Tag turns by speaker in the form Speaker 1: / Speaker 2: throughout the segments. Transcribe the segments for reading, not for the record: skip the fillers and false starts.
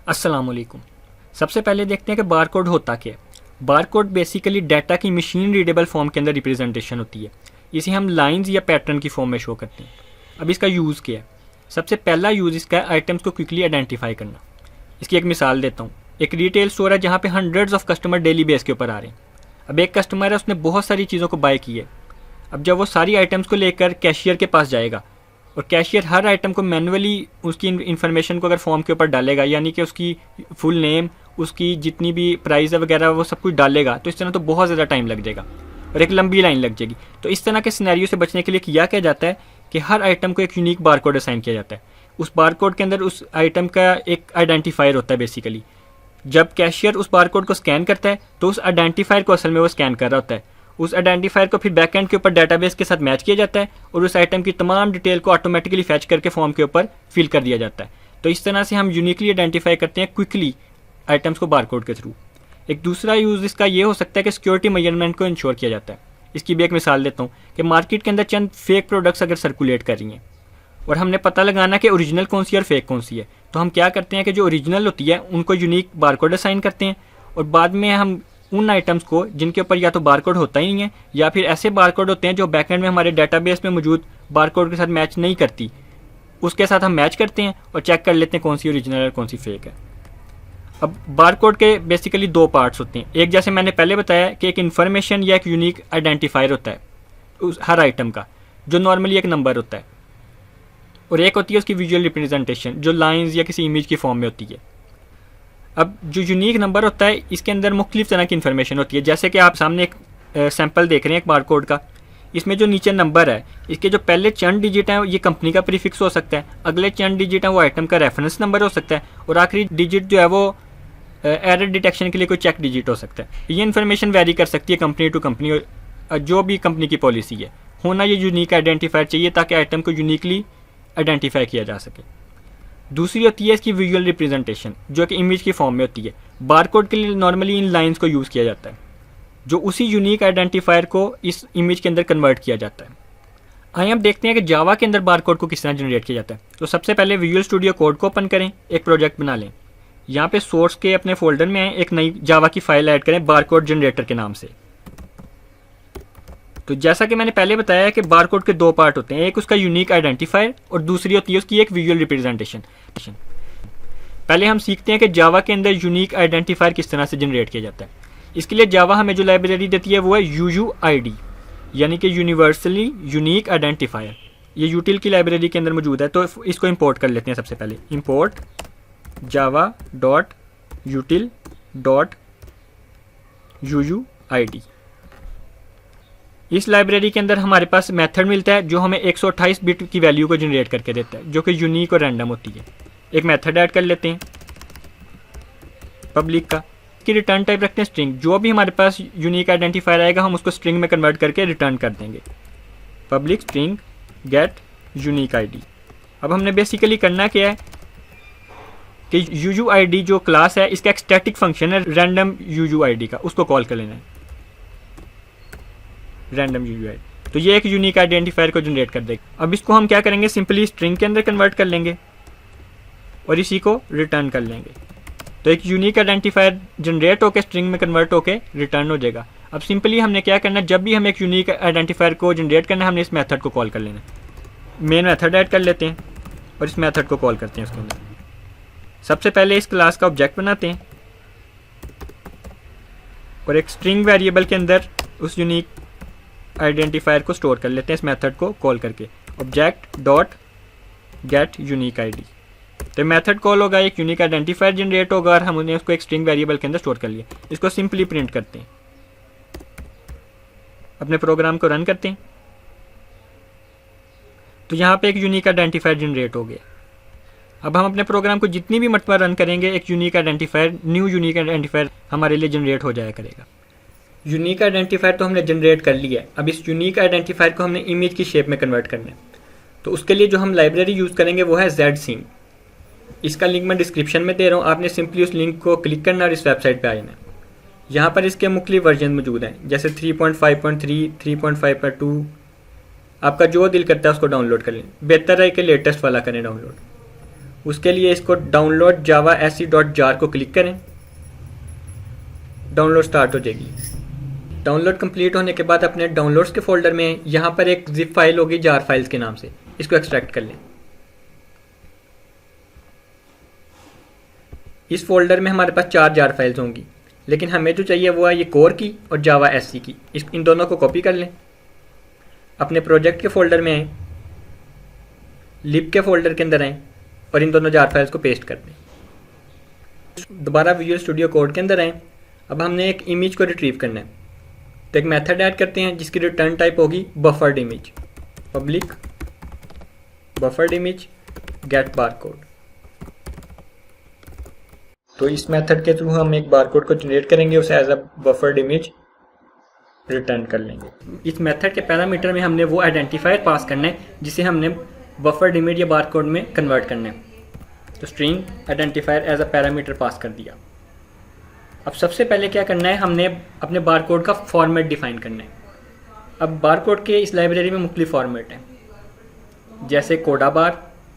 Speaker 1: अस्सलाम वालेकुम। सबसे पहले देखते हैं कि बारकोड होता क्या है। बारकोड बेसिकली डाटा की मशीन रीडेबल फॉर्म के अंदर रिप्रेजेंटेशन होती है। इसे हम लाइंस या पैटर्न की फॉर्म में शो करते हैं। अब इसका यूज़ क्या है? सबसे पहला यूज़ इसका है आइटम्स को क्विकली आइडेंटिफाई करना। इसकी एक मिसाल देता हूँ। एक रिटेल स्टोर है जहाँ पे hundreds of customer daily base के ऊपर आ रहे हैं। अब एक कस्टमर है, उसने बहुत सारी चीज़ों को बाय की है। अब जब वो सारी आइटम्स को लेकर कैशियर के पास जाएगा और कैशियर हर आइटम को मैनुअली उसकी इन्फॉर्मेशन को अगर फॉर्म के ऊपर डालेगा, यानी कि उसकी फुल नेम, उसकी जितनी भी प्राइस है वगैरह वो सब कुछ डालेगा, तो इस तरह तो बहुत ज़्यादा टाइम लग जाएगा और एक लंबी लाइन लग जाएगी। तो इस तरह के सिनेरियो से बचने के लिए किया क्या जाता है कि हर आइटम को एक यूनिक बारकोड असाइन किया जाता है। उस बारकोड के अंदर उस आइटम का एक आइडेंटिफायर होता है। बेसिकली जब कैशियर उस बारकोड को स्कैन करता है तो उस आइडेंटिफायर को असल में वो स्कैन कर रहा होता है। उस आइडेंटिफायर को फिर बैकएंड के ऊपर डाटाबेस के साथ मैच किया जाता है और उस आइटम की तमाम डिटेल को ऑटोमेटिकली फैच करके फॉर्म के ऊपर फिल कर दिया जाता है। तो इस तरह से हम यूनिकली आइडेंटिफाई करते हैं क्विकली आइटम्स को बारकोड के थ्रू। एक दूसरा यूज़ इसका ये हो सकता है कि सिक्योरिटी मेजरमेंट को इंश्योर किया जाता है। इसकी भी एक मिसाल देता हूँ कि मार्केट के अंदर चंद फेक प्रोडक्ट्स अगर सर्कुलेट कर रही हैं और हमने पता लगाना कि ओरिजिनल कौन सी है और फेक कौन सी है, तो हम क्या करते हैं कि जो ओरिजिनल होती है उनको यूनिक बारकोड असाइन करते हैं और बाद में हम उन आइटम्स को जिनके ऊपर या तो बारकोड होता ही नहीं है या फिर ऐसे बारकोड होते हैं जो बैकएंड में हमारे डाटाबेस में मौजूद बारकोड के साथ मैच नहीं करती, उसके साथ हम मैच करते हैं और चेक कर लेते हैं कौन सी ओरिजिनल और कौन सी फेक है। अब बारकोड के बेसिकली दो पार्ट्स होते हैं। एक, जैसे मैंने पहले बताया कि एक इन्फॉर्मेशन या एक यूनिक आइडेंटिफायर होता है उस हर आइटम का, जो नॉर्मली एक नंबर होता है, और एक होती है उसकी विजुअल रिप्रेजेंटेशन जो लाइंस या किसी इमेज की फॉर्म में होती है। अब जो यूनिक नंबर होता है इसके अंदर मुख्तलिफ तरह की इन्फॉर्मेशन होती है। जैसे कि आप सामने एक सैंपल देख रहे हैं एक बारकोड का। इसमें जो नीचे नंबर है, इसके जो पहले चंद डिजिट हैं ये कंपनी का प्रीफिक्स हो सकता है, अगले चंद डिजिट हैं वो आइटम का रेफरेंस नंबर हो सकता है, और आखिरी डिजिट जो है वो एरर डिटेक्शन के लिए कोई चेक डिजिट हो सकता है। ये इन्फॉर्मेशन वेरी कर सकती है कंपनी टू कंपनी, और जो भी कंपनी की पॉलिसी है होना ये यूनिक आइडेंटिफायर चाहिए ताकि आइटम को यूनिकली आइडेंटिफाई किया जा सके। दूसरी होती है इसकी विजुअल रिप्रेजेंटेशन जो कि इमेज की फॉर्म में होती है। बारकोड के लिए नॉर्मली इन लाइंस को यूज़ किया जाता है जो उसी यूनिक आइडेंटिफायर को इस इमेज के अंदर कन्वर्ट किया जाता है। आइए हम देखते हैं कि जावा के अंदर बारकोड को किस तरह जनरेट किया जाता है। तो सबसे पहले विजुअल स्टूडियो कोड को ओपन करें, एक प्रोजेक्ट बना लें। यहाँ पे सोर्स के अपने फोल्डर में एक नई जावा की फाइल ऐड करें बारकोड जनरेटर के नाम से। तो जैसा कि मैंने पहले बताया कि बारकोड के दो पार्ट होते हैं, एक उसका यूनिक आइडेंटिफायर और दूसरी होती है उसकी एक विजुअल रिप्रेजेंटेशन। पहले हम सीखते हैं कि जावा के अंदर यूनिक आइडेंटिफायर किस तरह से जनरेट किया जाता है। इसके लिए जावा हमें जो लाइब्रेरी देती है वो है UUID, यानी कि यूनिवर्सली यूनिक आइडेंटिफायर। ये यूटिल की लाइब्रेरी के अंदर मौजूद है। तो इसको इंपोर्ट कर लेते हैं। सबसे पहले इंपोर्ट java.util.uuid। इस लाइब्रेरी के अंदर हमारे पास मेथड मिलता है जो हमें 128 बिट की वैल्यू को जनरेट करके देता है, जो कि यूनिक और रैंडम होती है। एक मेथड ऐड कर लेते हैं पब्लिक का, कि रिटर्न टाइप रखते हैं स्ट्रिंग। जो भी हमारे पास यूनिक आइडेंटिफायर आएगा हम उसको स्ट्रिंग में कन्वर्ट करके रिटर्न कर देंगे। Public string get unique ID. अब हमने बेसिकली करना क्या है कि UUID जो क्लास है इसका एक स्टैटिक फंक्शन है रैंडम UUID का, उसको कॉल कर लेना है रैंडम UUID। तो ये एक यूनिक आइडेंटिफायर को जनरेट कर देगा। अब इसको हम क्या करेंगे, सिंपली स्ट्रिंग के अंदर कन्वर्ट कर लेंगे और इसी को रिटर्न कर लेंगे। तो एक यूनिक आइडेंटिफायर जनरेट होकर स्ट्रिंग में कन्वर्ट होकर रिटर्न हो जाएगा। अब सिंपली हमने क्या करना है, जब भी हम एक यूनिक आइडेंटिफायर को जनरेट करना है हमने इस मेथड को कॉल कर लेना है। मेन मेथड ऐड कर लेते हैं और इस मेथड को कॉल करते हैं उसके अंदर। सबसे पहले इस क्लास का ऑब्जेक्ट बनाते हैं और एक स्ट्रिंग वेरिएबल के अंदर उस यूनिक आइडेंटिफायर को स्टोर कर लेते हैं इस मेथड को कॉल करके, object dot gate unique ID. तो मेथड कॉल होगा, एक यूनिक आइडेंटिफायर जनरेट होगा और हमने उसको एक स्ट्रिंग वेरिएबल के अंदर स्टोर कर लिया। इसको सिंपली प्रिंट करते हैं, अपने प्रोग्राम को रन करते हैं। तो यहाँ पे एक यूनिक आइडेंटिफायर जनरेट हो गया। अब हम अपने प्रोग्राम को जितनी भी मरतबा रन करेंगे एक unique identifier, new unique identifier हमारे लिए जनरेट हो जाया करेगा। यूनिक आइडेंटिफायर तो हमने जनरेट कर लिया है। अब इस यूनिक आइडेंटिफायर को हमने इमेज की शेप में कन्वर्ट करना है। तो उसके लिए जो हम लाइब्रेरी यूज़ करेंगे वो है ZScene। इसका लिंक मैं डिस्क्रिप्शन में दे रहा हूँ, आपने सिंपली उस लिंक को क्लिक करना और इस वेबसाइट पे आ जाना है। यहाँ पर इसके मुख्तलिफ वर्जन मौजूद हैं, जैसे 3.5.3, 3.5.2। आपका जो दिल करता है उसको डाउनलोड कर लें। बेहतर है कि लेटेस्ट वाला करें डाउनलोड। उसके लिए इसको डाउनलोड जावा sc.jar को क्लिक करें, डाउनलोड स्टार्ट हो जाएगी। डाउनलोड कंप्लीट होने के बाद अपने डाउनलोड्स के फोल्डर में यहाँ पर एक जिप फाइल होगी जार फाइल्स के नाम से, इसको एक्सट्रैक्ट कर लें। इस फोल्डर में हमारे पास 4 जार फाइल्स होंगी, लेकिन हमें जो चाहिए वो है ये कोर की और जावा SC की। इन दोनों को कॉपी कर लें, अपने प्रोजेक्ट के फोल्डर में आएँ, लिब के फोल्डर के अंदर आएँ और इन दोनों जार फाइल्स को पेस्ट कर दें। दोबारा विजुअल स्टूडियो कोड के अंदर आएँ। अब हमने एक इमेज को रिट्रीव करना है, तो एक मेथड ऐड करते हैं जिसकी रिटर्न टाइप होगी buffered image, public buffered image get barcode. तो इस मेथड के थ्रू हम एक बारकोड को जनरेट करेंगे, उसे as a buffered image return कर लेंगे। इस मेथड के पैरामीटर में हमने वो आइडेंटिफायर पास करना है जिसे हमने बफर्ड इमेज या बारकोड में कन्वर्ट करना है। तो string identifier as a parameter pass कर दिया। अब सबसे पहले क्या करना है, हमने अपने बारकोड का फॉर्मेट डिफाइन करना है। अब बारकोड के इस लाइब्रेरी में मुख्तलिफ फॉर्मेट हैं, जैसे कोडा बार,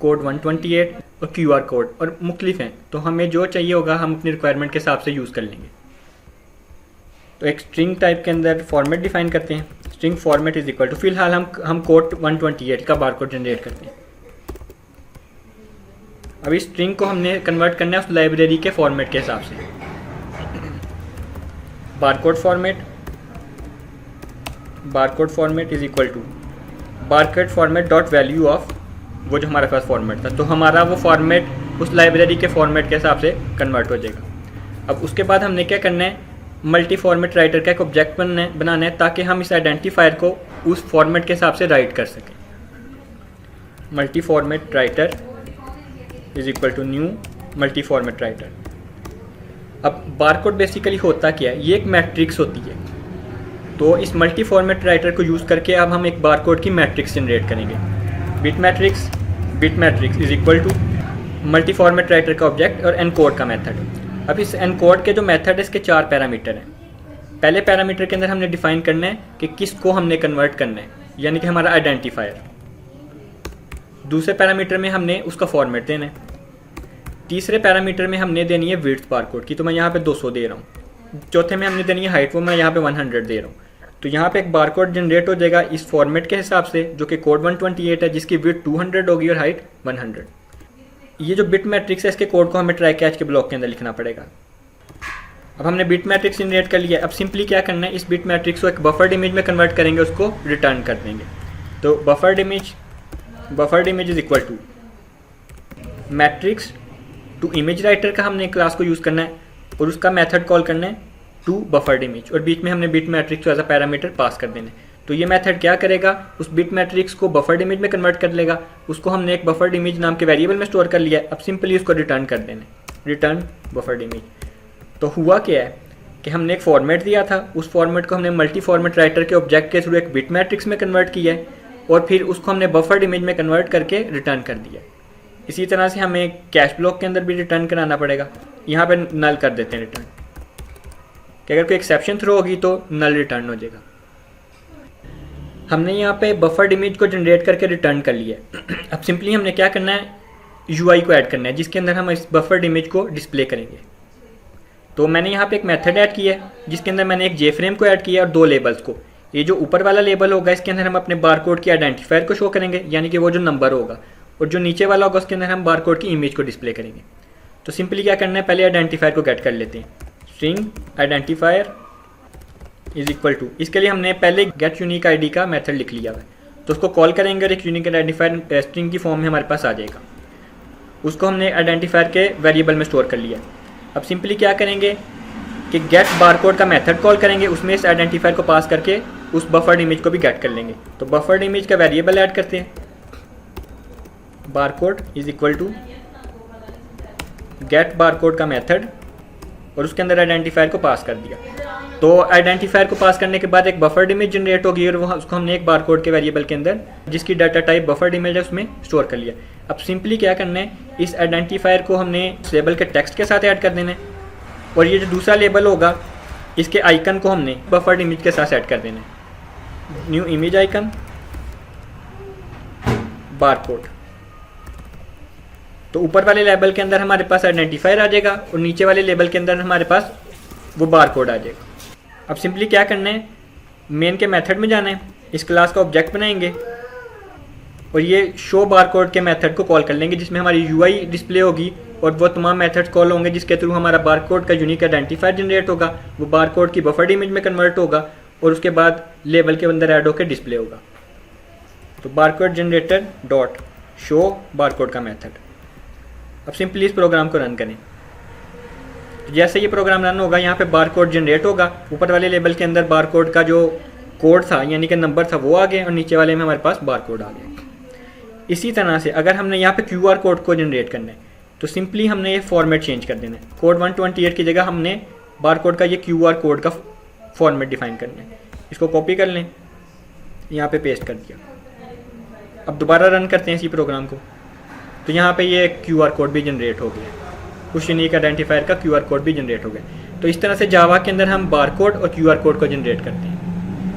Speaker 1: कोड 128 और QR कोड, और मुख्तलिफ हैं। तो हमें जो चाहिए होगा हम अपनी रिक्वायरमेंट के हिसाब से यूज़ कर लेंगे। तो एक स्ट्रिंग टाइप के अंदर फॉर्मेट डिफाइन करते हैं, string format is equal to, फिलहाल हम कोड 128 का बारकोड जनरेट करते हैं। अब इस स्ट्रिंग को हमने कन्वर्ट करना है उस लाइब्रेरी के फॉर्मेट के हिसाब से। Barcode format is equal to barcode format dot value of, वो जो हमारे पास फॉर्मेट था, तो हमारा वो फॉर्मेट उस लाइब्रेरी के फॉर्मेट के हिसाब से कन्वर्ट हो जाएगा। अब उसके बाद हमने क्या करना है, मल्टी फॉर्मेट राइटर का एक ऑब्जेक्ट बनाना है ताकि हम इस आइडेंटिफायर को उस फॉर्मेट के हिसाब से राइट कर सकें। Multi format writer is equal to new multi format writer. अब बारकोड बेसिकली होता क्या है, ये एक मैट्रिक्स होती है। तो इस मल्टी फॉर्मेट राइटर को यूज़ करके अब हम एक बारकोड की मैट्रिक्स जनरेट करेंगे। Bit matrix is equal to multi format writer का ऑब्जेक्ट और एनकोड का मेथड। अब इस एनकोड के जो मेथड है इसके 4 पैरामीटर हैं। पहले पैरामीटर के अंदर हमने डिफाइन करना है कि किसको हमने कन्वर्ट करना है, यानी कि हमारा आइडेंटिफायर। दूसरे पैरामीटर में हमने उसका फॉर्मेट देना है। तीसरे पैरामीटर में हमने देनी है विड्थ बारकोड की, तो मैं यहाँ पे 200 दे रहा हूँ। चौथे में हमने देनी है हाइट, वो मैं यहाँ पे 100 दे रहा हूँ। तो यहाँ पे एक बारकोड जनरेट हो जाएगा इस फॉर्मेट के हिसाब से, जो कि कोड 128 है, जिसकी विड्थ 200 होगी और हाइट 100। ये जो बिट मैट्रिक्स है इसके कोड को हमें ट्राई कैच के ब्लॉक के अंदर लिखना पड़ेगा। अब हमने बिट मैट्रिक्स जनरेट कर लिया। अब सिंपली क्या करना है, इस बिट मैट्रिक्स को एक बफर्ड इमेज में कन्वर्ट करेंगे, उसको रिटर्न कर देंगे। तो buffered image is equal to matrix to image writer का हमने क्लास को यूज़ करना है और उसका मेथड कॉल करना है टू बफर्ड इमेज, और बीच में हमने बिट मैट्रिक्स को एज अ पैरामीटर पास कर देना है। तो ये मेथड क्या करेगा, उस बिट मैट्रिक्स को बफर्ड इमेज में कन्वर्ट कर लेगा। उसको हमने एक बफर्ड इमेज नाम के वेरिएबल में स्टोर कर लिया है। अब सिंपली उसको रिटर्न कर देना है, रिटर्न बफर्ड इमेज। तो हुआ क्या है कि हमने एक फॉर्मेट दिया था, उस फॉर्मेट को हमने मल्टी फॉर्मेट राइटर के ऑब्जेक्ट के थ्रू एक बिट मैट्रिक्स में कन्वर्ट किया है और फिर उसको हमने बफर्ड इमेज में कन्वर्ट करके रिटर्न कर दिया। इसी तरह से हमें कैश ब्लॉक के अंदर भी रिटर्न कराना पड़ेगा। यहाँ पे नल कर देते हैं रिटर्न, कि अगर कोई एक्सेप्शन थ्रो होगी तो नल रिटर्न हो जाएगा। हमने यहाँ पे बफर्ड इमेज को जनरेट करके रिटर्न कर लिया। अब सिंपली हमने क्या करना है, UI को ऐड करना है जिसके अंदर हम इस बफर्ड इमेज को डिस्प्ले करेंगे। तो मैंने यहाँ पे एक मेथड ऐड किया है जिसके अंदर मैंने एक JFrame को ऐड किया और 2 लेबल्स को। ये जो ऊपर वाला लेबल होगा इसके अंदर हम अपने बारकोड की आइडेंटिफायर को शो करेंगे, यानी कि वो जो नंबर होगा, और जो नीचे वाला होगा उसके अंदर हम बारकोड की इमेज को डिस्प्ले करेंगे। तो सिंपली क्या करना है, पहले आइडेंटिफायर को गेट कर लेते हैं। String identifier is equal to, इसके लिए हमने पहले गेट यूनिक आईडी का मेथड लिख लिया है, तो उसको कॉल करेंगे और एक यूनिक आइडेंटिफायर स्ट्रिंग की फॉर्म में हमारे पास आ जाएगा। उसको हमने आइडेंटिफायर के वेरिएबल में स्टोर कर लिया। अब सिंपली क्या करेंगे कि गेट बारकोड का मेथड कॉल करेंगे, उसमें इस आइडेंटिफायर को पास करके उस बफर्ड इमेज को भी गेट कर लेंगे। तो बफर्ड इमेज का वेरिएबल ऐड करते हैं, barcode is equal to get barcode का मेथड, और उसके अंदर आइडेंटिफायर को पास कर दिया। तो आइडेंटिफायर को पास करने के बाद एक बफर्ड इमेज जनरेट होगी और वहाँ उसको हमने एक बारकोड के वेरिएबल के अंदर जिसकी डाटा टाइप बफर्ड इमेज है उसमें स्टोर कर लिया। अब सिंपली क्या करना है, इस आइडेंटिफायर को हमने इस लेबल के टेक्स्ट के साथ ऐड कर देना है, और ये जो दूसरा लेबल होगा इसके आइकन को हमने बफर्ड इमेज के साथ ऐड कर देना है। New image icon barcode. तो ऊपर वाले लेबल के अंदर हमारे पास आइडेंटिफायर आ जाएगा और नीचे वाले लेबल के अंदर हमारे पास वो बार कोड आ जाएगा। अब सिंपली क्या करना है, मेन के मेथड में जाना है, इस क्लास का ऑब्जेक्ट बनाएंगे और ये शो बार कोड के मेथड को कॉल कर लेंगे जिसमें हमारी यूआई डिस्प्ले होगी और वो तमाम मेथड्स कॉल होंगे जिसके थ्रू हमारा बार कोड का यूनिक आइडेंटिफायर जनरेट होगा, वो बार कोड की बफर्ड इमेज में कन्वर्ट होगा और उसके बाद लेबल के अंदर ऐड होकर डिस्प्ले होगा। तो bar code generator dot show bar code का मेथड। अब सिंपली इस प्रोग्राम को रन करें। जैसे ये प्रोग्राम रन होगा यहाँ पे बार कोड जनरेट होगा, ऊपर वाले लेबल के अंदर बार कोड का जो कोड था यानी कि नंबर था वो आ गया और नीचे वाले में हमारे पास बार कोड आ गया। इसी तरह से अगर हमने यहाँ पे QR कोड को जनरेट करना है तो सिंपली हमने ये फॉर्मेट चेंज कर देना है। कोड 128 की जगह हमने बार कोड का ये QR कोड का फॉर्मेट डिफाइन करना है। इसको कॉपी कर लें, यहाँ पे पेस्ट कर दिया। अब दोबारा रन करते हैं इसी प्रोग्राम को, तो यहाँ पे ये QR कोड भी जनरेट हो गया, कुछ यूनिक आइडेंटिफायर का QR कोड भी जनरेट हो गया। तो इस तरह से जावा के अंदर हम बार कोड और QR कोड को जनरेट करते हैं।